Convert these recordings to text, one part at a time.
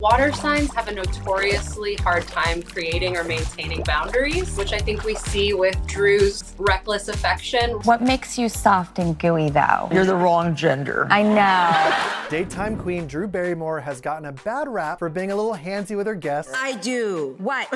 Water signs have a notoriously hard time creating or maintaining boundaries, which I think we see with Drew's reckless affection. What makes you soft and gooey, though? You're the wrong gender. I know. Daytime queen Drew Barrymore has gotten a bad rap for being a little handsy with her guests. I do. What?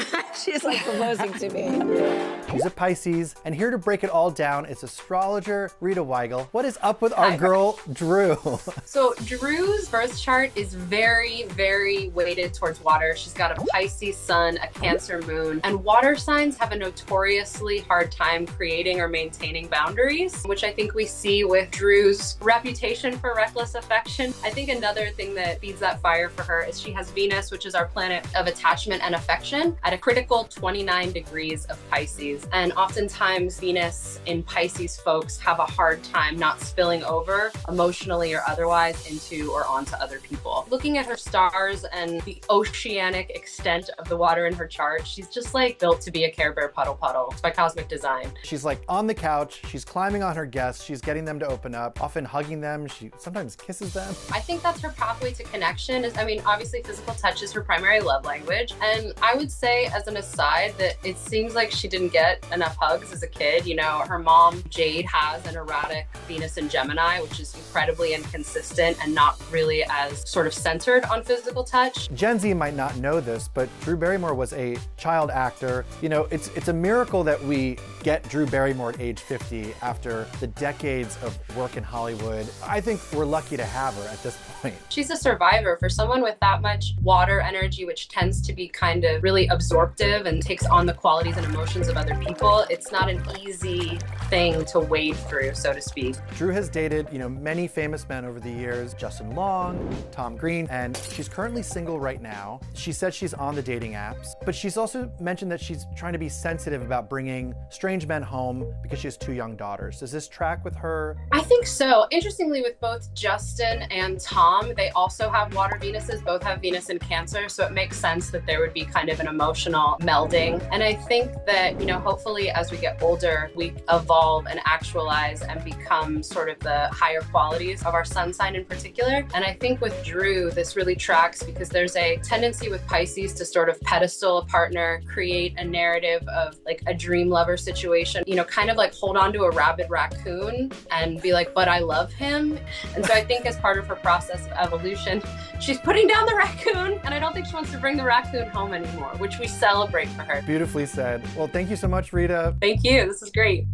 She's like proposing to me. She's a Pisces, and here to break it all down is astrologer Reda Wigle. What is up with our girl, Drew? So Drew's birth chart is very, very weighted towards water. She's got a Pisces sun, a Cancer moon, and water signs have a notoriously hard time creating or maintaining boundaries, which I think we see with Drew's reputation for reckless affection. I think another thing that feeds that fire for her is she has Venus, which is our planet of attachment and affection, at a critical 29 degrees of Pisces. And oftentimes Venus in Pisces folks have a hard time not spilling over emotionally or otherwise into or onto other people. Looking at her stars and the oceanic extent of the water in her chart, she's just like built to be a Care Bear puddle. It's by cosmic design. She's like on the couch, she's climbing on her guests, she's getting them to open up, often hugging them, she sometimes kisses them. I think that's her pathway to connection is, obviously physical touch is her primary love language. And I would say as an aside that it seems like she didn't get enough hugs as a kid. You know, her mom, Jade, has an erratic Venus in Gemini, which is incredibly inconsistent and not really as sort of centered on physical touch. Gen Z might not know this, but Drew Barrymore was a child actor. You know, it's a miracle that we get Drew Barrymore at age 50 after the decades of work in Hollywood. I think we're lucky to have her at this point. She's a survivor. For someone with that much water energy, which tends to be kind of really absorptive and takes on the qualities and emotions of other people, it's not an easy thing to wade through, so to speak. Drew has dated, many famous men over the years, Justin Long, Tom Green, and she's currently single right now. She said she's on the dating apps, but she's also mentioned that she's trying to be sensitive about bringing strange men home because she has 2 young daughters. Does this track with her? I think so. Interestingly, with both Justin and Tom, they also have water Venuses, both have Venus in Cancer, so it makes sense that there would be kind of an emotional melding. And I think that, hopefully as we get older, we evolve and actualize and become sort of the higher qualities of our sun sign in particular. And I think with Drew, this really tracks because there's a tendency with Pisces to sort of pedestal a partner, create a narrative of like a dream lover situation, kind of like hold on to a rabid raccoon and be like, but I love him. And so I think as part of her process of evolution, she's putting down the raccoon, and I don't think she wants to bring the raccoon home anymore, which we celebrate for her. Beautifully said. Well, thank you so much, Reda. Thank you. This is great.